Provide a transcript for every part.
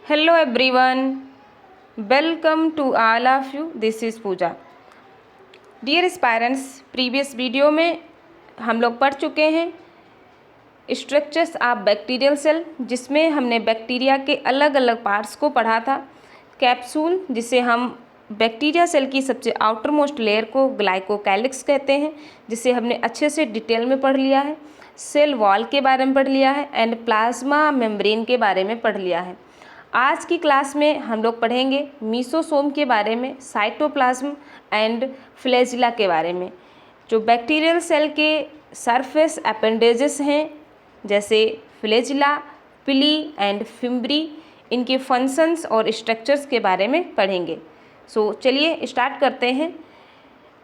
Hello everyone, welcome to all of you. This is Pooja. Dear parents, previous video में हम लोग पढ़ चुके हैं स्ट्रक्चर्स ऑफ बैक्टीरियल सेल, जिसमें हमने बैक्टीरिया के अलग अलग पार्ट्स को पढ़ा था। कैप्सूल, जिसे हम बैक्टीरिया सेल की सबसे आउटर मोस्ट लेयर को ग्लाइकोकैलिक्स कहते हैं, जिसे हमने अच्छे से डिटेल में पढ़ लिया है। सेल वॉल के बारे में पढ़ लिया है एंड प्लाज्मा मेम्ब्रेन के बारे में पढ़ लिया है। आज की क्लास में हम लोग पढ़ेंगे मीसोसोम के बारे में, साइटोप्लाज्म एंड फ्लैजिला के बारे में। जो बैक्टीरियल सेल के सरफेस अपेंडेजेस हैं, जैसे फ्लैजिला, पिली एंड फिम्ब्री, इनके फंक्शंस और स्ट्रक्चर्स के बारे में पढ़ेंगे। सो चलिए स्टार्ट करते हैं।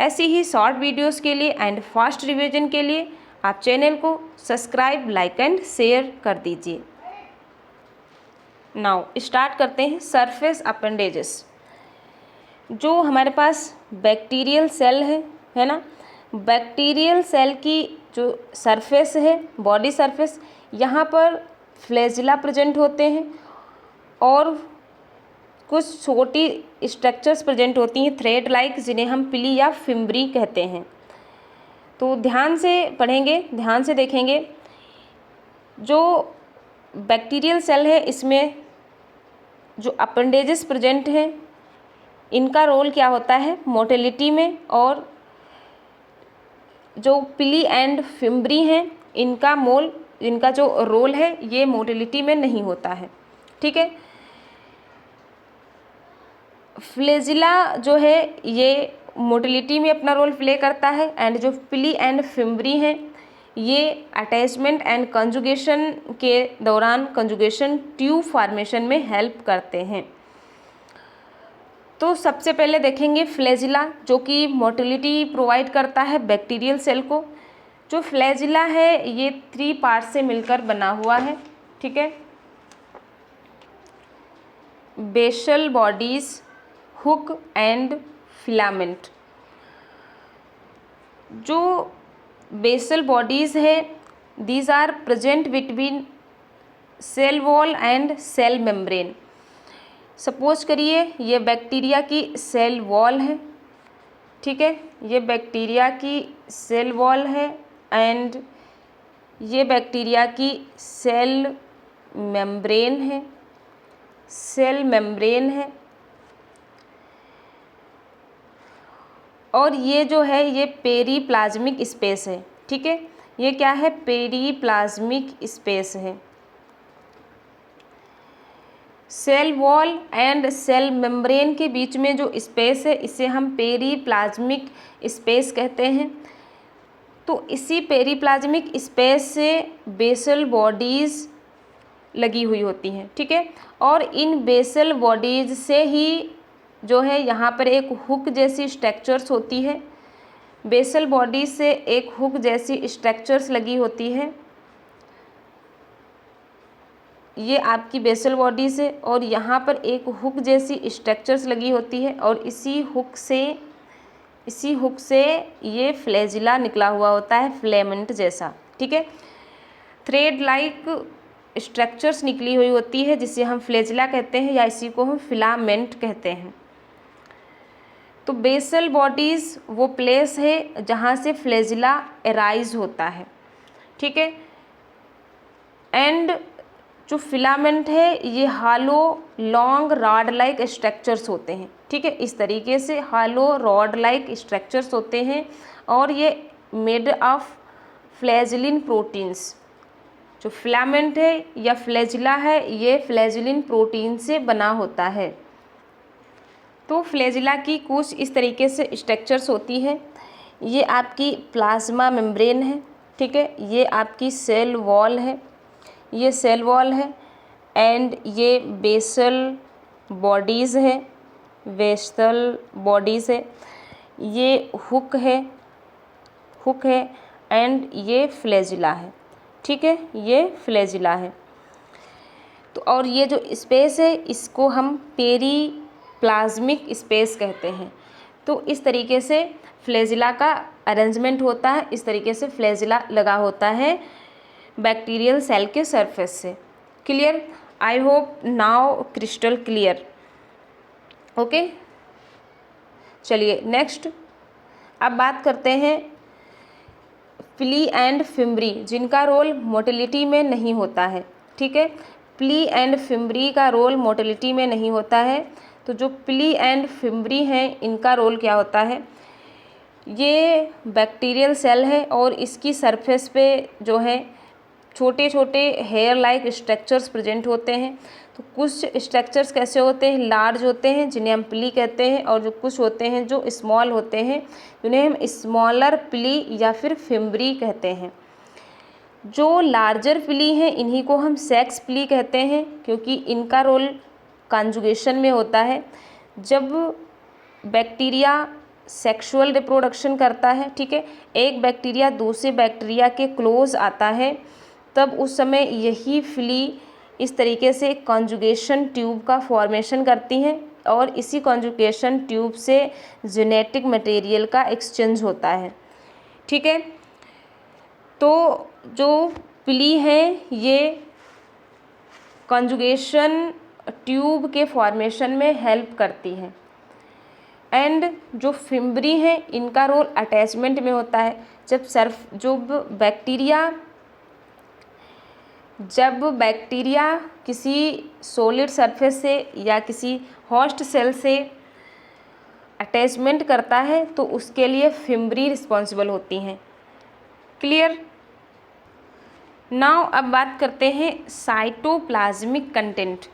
ऐसी ही शॉर्ट वीडियोस के लिए एंड फास्ट रिवीजन के लिए आप चैनल को सब्सक्राइब, लाइक एंड शेयर कर दीजिए। नाउ स्टार्ट करते हैं। सरफेस अपेंडेजेस, जो हमारे पास बैक्टीरियल सेल है ना, बैक्टीरियल सेल की जो सरफेस है, बॉडी सरफेस, यहाँ पर फ्लैजिला प्रेजेंट होते हैं और कुछ छोटी स्ट्रक्चर्स प्रेजेंट होती हैं थ्रेड लाइक, जिन्हें हम पिली या फिम्ब्री कहते हैं। तो ध्यान से पढ़ेंगे, ध्यान से देखेंगे। जो बैक्टीरियल सेल है, इसमें जो अपेंडेजेस प्रेजेंट हैं, इनका रोल क्या होता है मोटिलिटी में, और जो पिली एंड फिम्ब्री हैं, इनका जो रोल है ये मोटिलिटी में नहीं होता है। ठीक है। फ्लैजिला जो है ये मोटिलिटी में अपना रोल प्ले करता है एंड जो पिली एंड फिम्ब्री हैं ये अटैचमेंट एंड कंजुगेशन के दौरान कंजुगेशन ट्यूब फॉर्मेशन में हेल्प करते हैं। तो सबसे पहले देखेंगे फ्लैजिला, जो कि मोटिलिटी प्रोवाइड करता है बैक्टीरियल सेल को। जो फ्लैजिला है ये 3 पार्ट से मिलकर बना हुआ है। ठीक है। Basal bodies, hook and filament. जो बेसल बॉडीज है, these are present between cell wall and cell membrane. Suppose करिए ये बैक्टीरिया की सेल वॉल है। ठीक है, ये बैक्टीरिया की सेल वॉल है एंड ये बैक्टीरिया की सेल मेम्ब्रेन है, सेल मेम्ब्रेन है। और ये जो है ये पेरीप्लाज्मिक स्पेस है। ठीक है, ये क्या है, पेरीप्लाज्मिक स्पेस है। Cell wall and cell membrane के बीच में जो स्पेस है, इसे हम पेरीप्लाज्मिक स्पेस कहते हैं। तो इसी पेरीप्लाज्मिक स्पेस से बेसल बॉडीज़ लगी हुई होती हैं। ठीक है, और इन बेसल बॉडीज़ से ही जो है यहाँ पर एक हुक जैसी स्ट्रक्चर्स होती है। बेसल बॉडी से एक हुक जैसी स्ट्रक्चर्स लगी होती है, ये आपकी बेसल बॉडी से, और यहाँ पर एक हुक जैसी स्ट्रक्चर्स लगी होती है, और इसी हुक से ये फ्लैजिला निकला हुआ होता है, फिलामेंट जैसा। ठीक है, थ्रेड लाइक स्ट्रक्चर्स निकली हुई होती है, जिसे हम फ्लैजिला कहते हैं या इसी को हम फिलामेंट कहते हैं। तो बेसल बॉडीज़ वो प्लेस है जहाँ से फ्लैजिला एराइज होता है। ठीक है, एंड जो फिलामेंट है ये हालो लॉन्ग रॉड लाइक स्ट्रक्चर्स होते हैं। ठीक है, इस तरीके से हालो रॉड लाइक स्ट्रक्चर्स होते हैं, और ये मेड ऑफ फ्लैजिलिन प्रोटीन्स। जो फिलामेंट है या फ्लैजिला है, ये फ्लैजिलिन प्रोटीन से बना होता है। तो फ्लैजिला की कुछ इस तरीके से स्ट्रक्चर्स होती है। ये आपकी प्लाज्मा मेम्ब्रेन है। ठीक है, ये आपकी सेल वॉल है, ये सेल वॉल है, एंड ये बेसल बॉडीज़ है, बेसल बॉडीज़ है, ये हुक है एंड ये फ्लैजिला है। ठीक है, ये फ्लैजिला है। तो और ये जो स्पेस है इसको हम पेरीप्लाज्मिक स्पेस कहते हैं। तो इस तरीके से फ्लैजिला का अरेंजमेंट होता है, इस तरीके से फ्लैजिला लगा होता है बैक्टीरियल सेल के सरफेस से। Clear. I hope now crystal clear. Okay, चलिए नेक्स्ट अब बात करते हैं प्ली एंड फिम्बरी, जिनका रोल मोटिलिटी में नहीं होता है। ठीक है, प्ली एंड फिम्बरी का रोल मोटिलिटी में नहीं होता है। तो जो प्ली एंड फिम्बरी हैं, इनका रोल क्या होता है? ये बैक्टीरियल सेल है और इसकी सरफेस पे जो है छोटे छोटे हेयर लाइक स्ट्रक्चर्स प्रेजेंट होते हैं। तो कुछ स्ट्रक्चर्स कैसे होते हैं? लार्ज होते हैं, जिन्हें हम प्ली कहते हैं, और जो कुछ होते हैं जो स्मॉल होते हैं, जिन्हें हम स्मॉलर प्ली या फिर फिम्बरी कहते हैं। जो लार्जर प्ली हैं, इन्हीं को हम सेक्स प्ली कहते हैं, क्योंकि इनका रोल कॉन्जुगेशन में होता है। जब बैक्टीरिया सेक्सुअल रिप्रोडक्शन करता है, ठीक है, एक बैक्टीरिया दूसरे बैक्टीरिया के क्लोज आता है, तब उस समय यही फ्ली इस तरीके से कॉन्जुगेशन ट्यूब का फॉर्मेशन करती हैं और इसी कॉन्जुगेशन ट्यूब से जेनेटिक मटेरियल का एक्सचेंज होता है। ठीक है, तो जो प्ली हैं ये कॉन्जुगेशन ट्यूब के फॉर्मेशन में हेल्प करती हैं। एंड जो फिम्बरी हैं, इनका रोल अटैचमेंट में होता है। जब बैक्टीरिया किसी सॉलिड सरफेस से या किसी होस्ट सेल से अटैचमेंट करता है तो उसके लिए फिम्बरी रिस्पॉन्सिबल होती हैं। क्लियर? नाउ अब बात करते हैं साइटोप्लाज्मिक कंटेंट।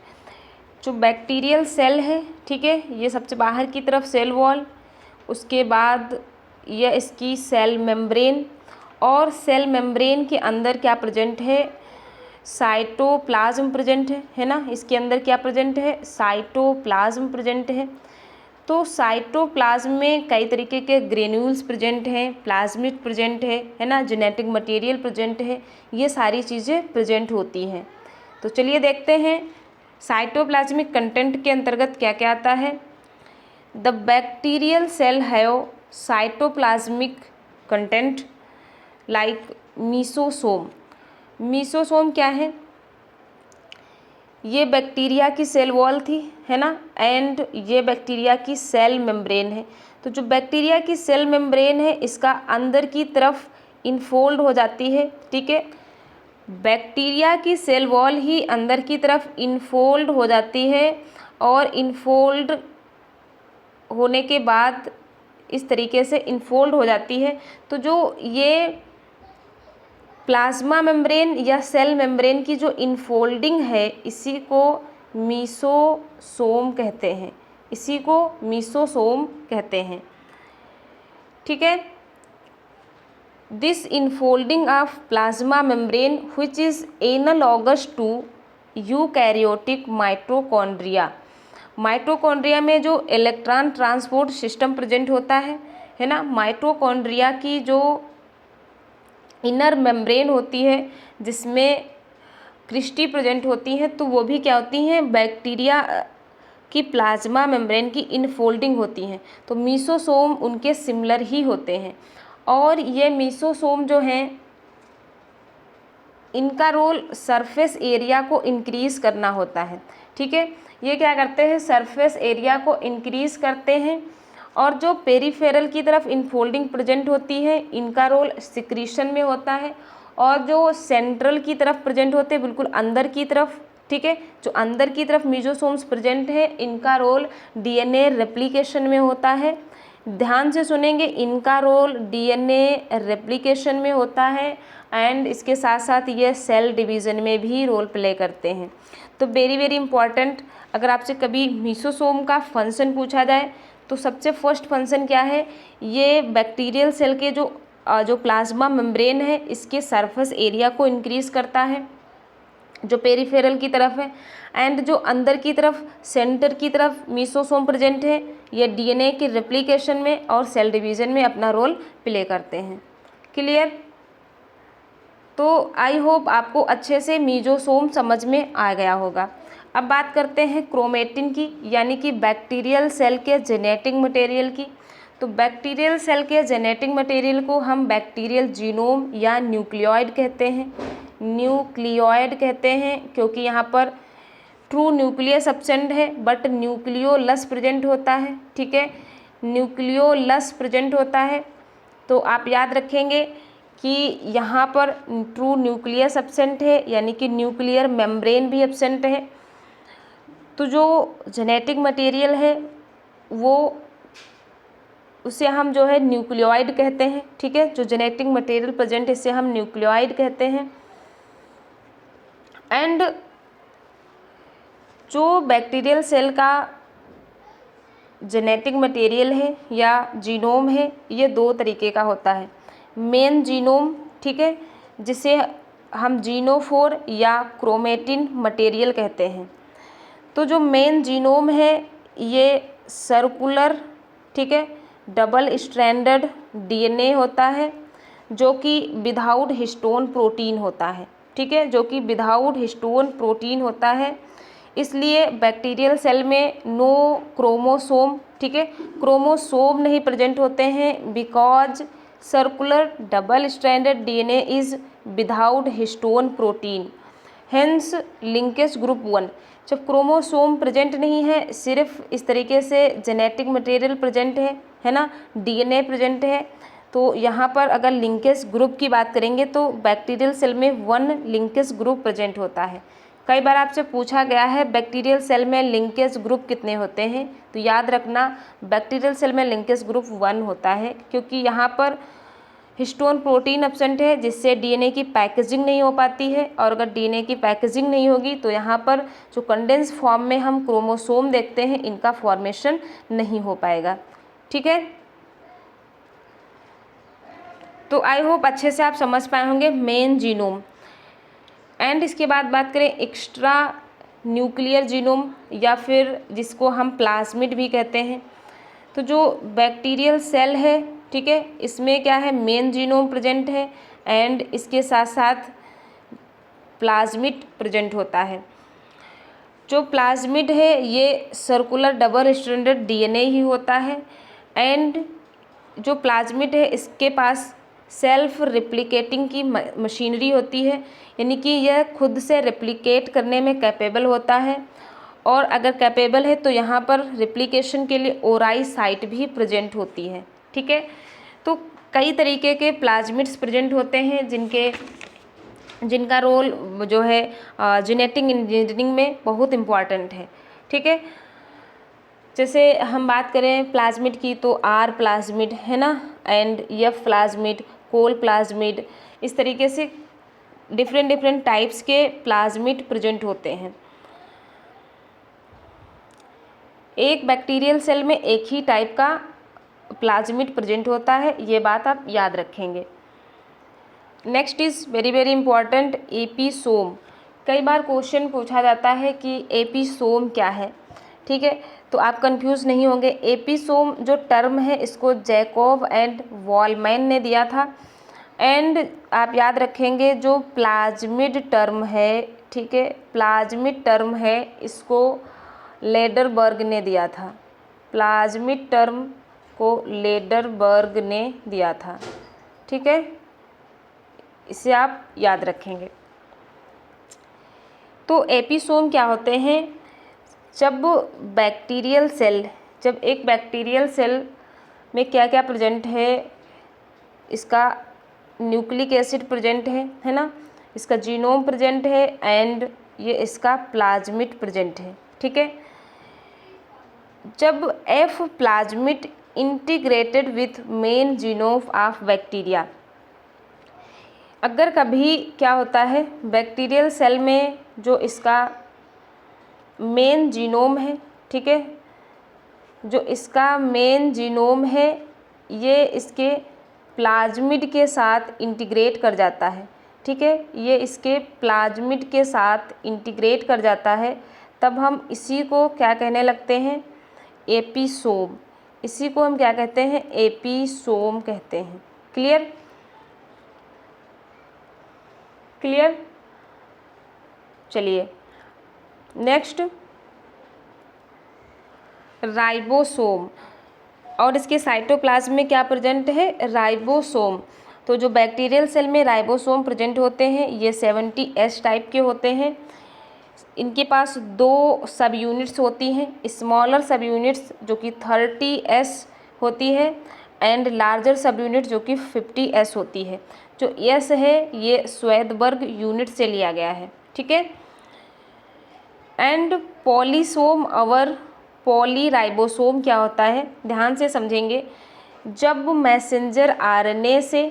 जो बैक्टीरियल सेल है, ठीक है, ये सबसे बाहर की तरफ सेल वॉल, उसके बाद यह इसकी सेल मेम्ब्रेन, और सेल मेम्ब्रेन के अंदर क्या प्रेजेंट है? साइटोप्लाज्म प्रेजेंट है ना। इसके अंदर क्या प्रेजेंट है? साइटोप्लाज्म प्रेजेंट है। तो साइटोप्लाज्म में कई तरीके के ग्रेन्यूल्स प्रेजेंट हैं, प्लाज्मिड प्रेजेंट है ना, जेनेटिक मटेरियल प्रेजेंट है, ये सारी चीज़ें प्रेजेंट होती हैं। तो चलिए देखते हैं साइटोप्लाज्मिक कंटेंट के अंतर्गत क्या क्या आता है। The bacterial cell have cytoplasmic content like mesosome. Mesosome क्या है? ये बैक्टीरिया की सेल वॉल थी, है ना, एंड ये बैक्टीरिया की सेल मेम्ब्रेन है। तो जो बैक्टीरिया की सेल मेम्ब्रेन है, इसका अंदर की तरफ इनफोल्ड हो जाती है। ठीक है, बैक्टीरिया की सेल वॉल ही अंदर की तरफ इनफोल्ड हो जाती है, और इनफोल्ड होने के बाद इस तरीके से इनफोल्ड हो जाती है। तो जो ये प्लाज्मा मेम्ब्रेन या सेल मेम्ब्रेन की जो इनफोल्डिंग है, इसी को मीसोसोम कहते हैं, इसी को मीसोसोम कहते हैं। ठीक है, this infolding of plasma membrane which is analogous to eukaryotic mitochondria. Mitochondria में जो इलेक्ट्रॉन ट्रांसपोर्ट सिस्टम प्रेजेंट होता है ना, माइटोकॉन्ड्रिया की जो इनर मेम्ब्रेन होती है जिसमें क्रिस्टी प्रेजेंट होती हैं, तो वो भी क्या होती हैं? बैक्टीरिया की प्लाज्मा मेम्ब्रेन की इनफोल्डिंग होती हैं। तो मीसोसोम उनके सिमिलर ही होते हैं, और ये मीसोसोम जो हैं, इनका रोल सरफेस एरिया को इंक्रीज़ करना होता है। ठीक है, ये क्या करते हैं? सरफेस एरिया को इंक्रीज़ करते हैं। और जो पेरीफेरल की तरफ इनफोल्डिंग प्रेजेंट होती है, इनका रोल सिक्रीशन में होता है। और जो सेंट्रल की तरफ प्रेजेंट होते हैं, बिल्कुल अंदर की तरफ, ठीक है, जो अंदर की तरफ मीसोसोम्स प्रेजेंट है, इनका रोल डीएनए रेप्लिकेशन में होता है। ध्यान से सुनेंगे, इनका रोल डीएनए रेप्लिकेशन में होता है, एंड इसके साथ साथ ये सेल डिवीज़न में भी रोल प्ले करते हैं। तो वेरी वेरी इंपॉर्टेंट, अगर आपसे कभी मीसोसोम का फंक्शन पूछा जाए तो सबसे फर्स्ट फंक्शन क्या है? ये बैक्टीरियल सेल के जो प्लाज्मा मेम्ब्रेन है, इसके सरफेस एरिया को इंक्रीज़ करता है, जो पेरीफेरल की तरफ है। एंड जो अंदर की तरफ सेंटर की तरफ मीसोसोम प्रेजेंट है, ये डीएनए की रेप्लिकेशन में और सेल डिवीज़न में अपना रोल प्ले करते हैं। क्लियर? तो आई होप आपको अच्छे से मीसोसोम समझ में आ गया होगा। अब बात करते हैं क्रोमेटिन की, यानी कि बैक्टीरियल सेल के जेनेटिक मटेरियल की। तो बैक्टीरियल सेल के जेनेटिक मटेरियल को हम बैक्टीरियल जीनोम या न्यूक्लियोइड कहते हैं। न्यूक्लियोइड कहते हैं क्योंकि यहाँ पर ट्रू न्यूक्लियस एब्सेंट है बट न्यूक्लियोलस प्रेजेंट होता है, ठीक है, न्यूक्लियोलस प्रेजेंट होता है। तो आप याद रखेंगे कि यहाँ पर ट्रू न्यूक्लियस एब्सेंट है, यानी कि न्यूक्लियर मेम्ब्रेन भी एब्सेंट है। तो जो जेनेटिक मटेरियल है वो उसे हम जो है न्यूक्लियोइड कहते हैं, ठीक है, जो जेनेटिक मटेरियल प्रेजेंट है इसे हम न्यूक्लियोइड कहते हैं। एंड जो बैक्टीरियल सेल का जेनेटिक मटेरियल है या जीनोम है ये दो तरीके का होता है। मेन जीनोम, ठीक है, जिसे हम जीनोफोर या क्रोमेटिन मटेरियल कहते हैं। तो जो मेन जीनोम है ये सर्कुलर, ठीक है, डबल स्ट्रैंडेड डीएनए होता है जो कि विदाउट हिस्टोन प्रोटीन होता है, ठीक है, जो कि विदाउट हिस्टोन प्रोटीन होता है। इसलिए बैक्टीरियल सेल में नो क्रोमोसोम, ठीक है, क्रोमोसोम नहीं प्रेजेंट होते हैं because circular double stranded DNA is without histone protein, hence linkage group 1। जब क्रोमोसोम प्रेजेंट नहीं है, सिर्फ इस तरीके से जेनेटिक मटेरियल प्रेजेंट है ना, डीएनए प्रेजेंट है, तो यहाँ पर अगर लिंकेज ग्रुप की बात करेंगे तो बैक्टीरियल सेल में 1 लिंकेज ग्रुप प्रेजेंट होता है। कई बार आपसे पूछा गया है बैक्टीरियल सेल में लिंकेज ग्रुप कितने होते हैं, तो याद रखना बैक्टीरियल सेल में लिंकेज ग्रुप 1 होता है, क्योंकि यहाँ पर हिस्टोन प्रोटीन एब्सेंट है जिससे डीएनए की पैकेजिंग नहीं हो पाती है, और अगर डीएनए की पैकेजिंग नहीं होगी तो यहाँ पर जो कंडेंस फॉर्म में हम क्रोमोसोम देखते हैं इनका फॉर्मेशन नहीं हो पाएगा, ठीक है। तो आई होप अच्छे से आप समझ पाए होंगे मेन जीनोम। एंड इसके बाद बात करें एक्स्ट्रा न्यूक्लियर जीनोम या फिर जिसको हम प्लाज्मिड भी कहते हैं। तो जो बैक्टीरियल सेल है, ठीक है, इसमें क्या है मेन जीनोम प्रेजेंट है एंड इसके साथ साथ प्लाज्मिड प्रेजेंट होता है। जो प्लाज्मिड है ये सर्कुलर डबल स्ट्रैंडेड डीएनए ही होता है एंड जो प्लाज्मिड है इसके पास सेल्फ रिप्लिकेटिंग की मशीनरी होती है, यानी कि यह खुद से रिप्लिकेट करने में कैपेबल होता है, और अगर कैपेबल है तो यहाँ पर रिप्लिकेशन के लिए ओराई साइट भी प्रेजेंट होती है, ठीक है। तो कई तरीके के प्लाज्मिड्स प्रेजेंट होते हैं जिनका रोल जो है जेनेटिक इंजीनियरिंग में बहुत इम्पॉर्टेंट है, ठीक है। जैसे हम बात करें प्लाज्मिड की तो आर प्लाज्मिड है ना, and F plasmid, col plasmid, इस तरीके से डिफरेंट टाइप्स के प्लाज्मिड प्रेजेंट होते हैं। एक बैक्टीरियल सेल में एक ही टाइप का प्लाज्मिड प्रेजेंट होता है, ये बात आप याद रखेंगे। Next is very important episome. कई बार क्वेश्चन पूछा जाता है कि एपिसोम क्या है, ठीक है, तो आप कंफ्यूज नहीं होंगे। एपिसोम जो टर्म है इसको जैकोब एंड वॉलमैन ने दिया था, एंड आप याद रखेंगे जो प्लाज्मिड टर्म है, ठीक है, प्लाज्मिड टर्म है इसको लेडरबर्ग ने दिया था, प्लाज्मिड टर्म को लेडरबर्ग ने दिया था, ठीक है, इसे आप याद रखेंगे। तो एपिसोम क्या होते हैं, जब एक बैक्टीरियल सेल में क्या क्या प्रेजेंट है, इसका न्यूक्लिक एसिड प्रेजेंट है ना, इसका जीनोम प्रेजेंट है एंड ये इसका प्लाज्मिड प्रेजेंट है, ठीक है। जब F plasmid integrated with main genome of bacteria, अगर कभी क्या होता है बैक्टीरियल सेल में जो इसका मेन जीनोम है, ठीक है, जो इसका मेन जीनोम है ये इसके प्लाज्मिड के साथ इंटीग्रेट कर जाता है, ठीक है, ये इसके प्लाज्मिड के साथ इंटीग्रेट कर जाता है, तब हम इसी को क्या कहने लगते हैं, एपिसोम। इसी को हम क्या कहते हैं, एपिसोम कहते हैं। क्लियर क्लियर चलिए नेक्स्ट, राइबोसोम, और इसके साइटोप्लाज्म में क्या प्रेजेंट है, राइबोसोम। तो जो बैक्टीरियल सेल में राइबोसोम प्रेजेंट होते हैं ये 70S टाइप के होते हैं, इनके पास 2 सब यूनिट्स होती हैं, स्मॉलर सब यूनिट्स जो कि 30s होती है एंड लार्जर सब यूनिट जो कि 50s होती है। जो एस है ये श्वेदबर्ग यूनिट से लिया गया है, ठीक है। एंड पॉलीसोम और पॉलीराइबोसोम क्या होता है, ध्यान से समझेंगे। जब मैसेंजर आरएनए से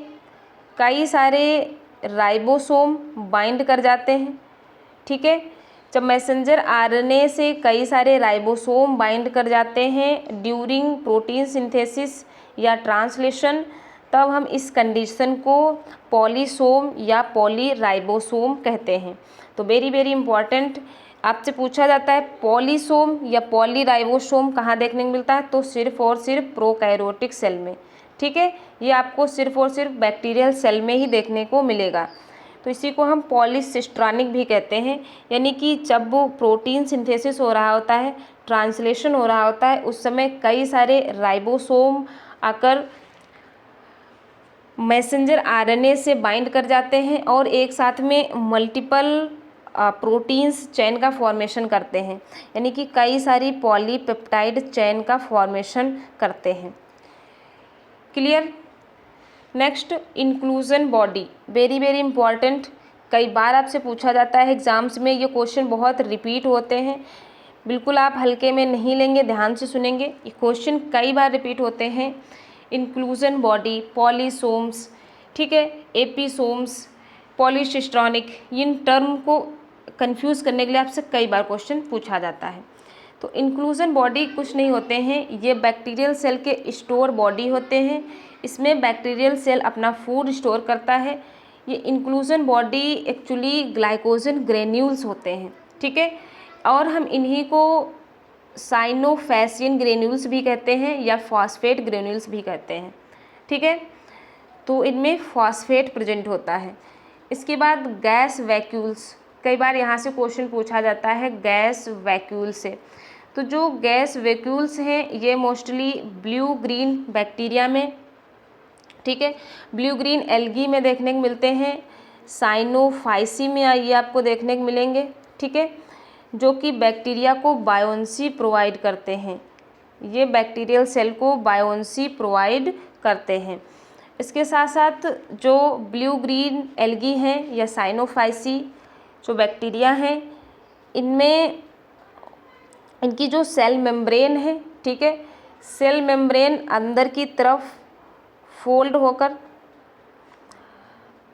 कई सारे राइबोसोम बाइंड कर जाते हैं, ठीक है, जब मैसेंजर आरएनए से कई सारे राइबोसोम बाइंड कर जाते हैं ड्यूरिंग प्रोटीन सिंथेसिस या ट्रांसलेशन, तब हम इस कंडीशन को पॉलीसोम या पॉलीराइबोसोम कहते हैं। तो वेरी वेरी इंपॉर्टेंट, आपसे पूछा जाता है पॉलीसोम या पॉलीराइबोसोम कहाँ देखने को मिलता है, तो सिर्फ और सिर्फ प्रोकैरियोटिक सेल में, ठीक है। ये आपको सिर्फ और सिर्फ बैक्टीरियल सेल में ही देखने को मिलेगा। तो इसी को हम पॉलीसिस्ट्रॉनिक भी कहते हैं, यानी कि जब वो प्रोटीन सिंथेसिस हो रहा होता है, ट्रांसलेशन हो रहा होता है, उस समय कई सारे राइबोसोम आकर मैसेंजर आरएनए से बाइंड कर जाते हैं और एक साथ में मल्टीपल प्रोटीन्स चेन का फॉर्मेशन करते हैं, यानी कि कई सारी पॉलीपेप्टाइड चेन का फॉर्मेशन करते हैं। Clear. Next, inclusion body, very very important, कई बार आपसे पूछा जाता है एग्जाम्स में, ये क्वेश्चन बहुत रिपीट होते हैं, बिल्कुल आप हल्के में नहीं लेंगे, ध्यान से सुनेंगे, ये क्वेश्चन कई बार रिपीट होते हैं। इंक्लूजन बॉडी, पॉलीसोम्स, ठीक है, एपिसोम्स, पॉलीसिस्ट्रॉनिक, इन टर्म को कंफ्यूज करने के लिए आपसे कई बार क्वेश्चन पूछा जाता है। तो इंक्लूजन बॉडी कुछ नहीं होते हैं, ये बैक्टीरियल सेल के स्टोर बॉडी होते हैं, इसमें बैक्टीरियल सेल अपना फूड स्टोर करता है। ये inclusion body actually glycogen granules होते हैं, ठीक है, और हम इन्हीं को साइनोफैसियन ग्रेन्यूल्स भी कहते हैं या फॉस्फेट ग्रेन्यूल्स भी कहते हैं, ठीक है। तो इनमें फॉस्फेट प्रेजेंट होता है। इसके बाद गैस वैक्यूल्स, कई बार यहाँ से क्वेश्चन पूछा जाता है गैस वैक्यूल से। तो जो गैस वैक्यूल्स हैं ये मोस्टली ब्लू ग्रीन बैक्टीरिया में, ठीक है, ब्लू ग्रीन एल्गी में देखने को मिलते हैं, साइनोफाइसी में ये आपको देखने को मिलेंगे, ठीक है, जो कि बैक्टीरिया को बायोन्सी प्रोवाइड करते हैं, ये बैक्टीरियल सेल को बायोन्सी प्रोवाइड करते हैं। इसके साथ साथ जो ब्लू ग्रीन एल्गी हैं या साइनोफाइसी जो बैक्टीरिया हैं, इनमें इनकी जो सेल मेम्ब्रेन है, ठीक है, सेल मेम्ब्रेन अंदर की तरफ फोल्ड होकर,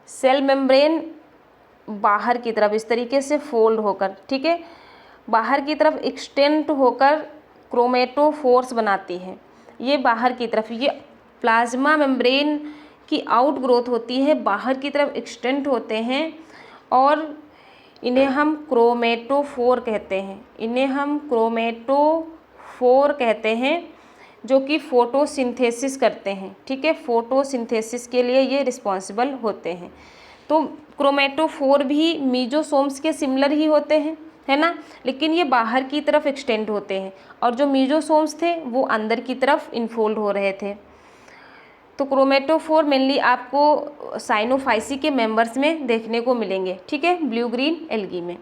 सेल मेम्ब्रेन बाहर की तरफ इस तरीके से फोल्ड होकर, ठीक है, बाहर की तरफ एक्सटेंड होकर क्रोमेटोफोर्स बनाती है। ये बाहर की तरफ, ये प्लाज्मा मेम्ब्रेन की आउट ग्रोथ होती है, बाहर की तरफ एक्सटेंड होते हैं और इन्हें हम क्रोमेटोफोर कहते हैं, इन्हें हम क्रोमेटोफोर कहते हैं, जो कि फोटोसिंथेसिस करते हैं, ठीक है, फोटोसिंथेसिस के लिए ये रिस्पॉन्सिबल होते हैं। तो क्रोमेटोफोर भी मीजोसोम्स के सिमिलर ही होते हैं, है ना, लेकिन ये बाहर की तरफ एक्सटेंड होते हैं और जो मीजोसोम्स थे वो अंदर की तरफ इनफोल्ड हो रहे थे। तो क्रोमेटोफोर मेनली आपको साइनोफाइसी के मेंबर्स में देखने को मिलेंगे, ठीक है, ब्लू ग्रीन एल्गी में।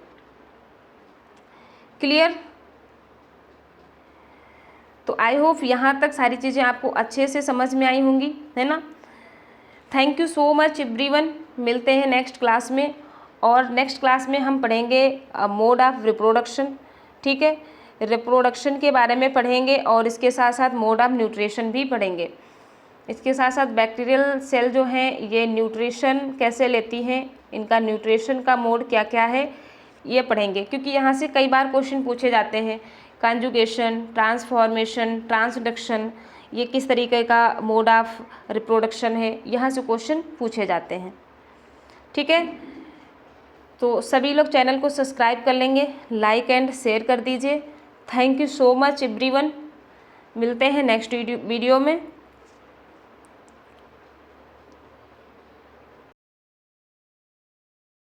क्लियर। तो आई होप यहाँ तक सारी चीज़ें आपको अच्छे से समझ में आई होंगी, है ना। Thank you so much everyone, मिलते हैं नेक्स्ट क्लास में, और नेक्स्ट क्लास में हम पढ़ेंगे मोड ऑफ रिप्रोडक्शन, ठीक है, रिप्रोडक्शन के बारे में पढ़ेंगे और इसके साथ साथ मोड ऑफ न्यूट्रिशन भी पढ़ेंगे। इसके साथ साथ बैक्टीरियल सेल जो हैं ये न्यूट्रिशन कैसे लेती हैं, इनका न्यूट्रिशन का मोड क्या क्या है ये पढ़ेंगे, क्योंकि यहाँ से कई बार क्वेश्चन पूछे जाते हैं, कंजुगेशन, ट्रांसफॉर्मेशन, ट्रांसडक्शन, ये किस तरीके का मोड ऑफ रिप्रोडक्शन है, यहाँ से क्वेश्चन पूछे जाते हैं, ठीक है। तो सभी लोग चैनल को सब्सक्राइब कर लेंगे, लाइक एंड शेयर कर दीजिए। Thank you so much everyone, मिलते हैं नेक्स्ट वीडियो में।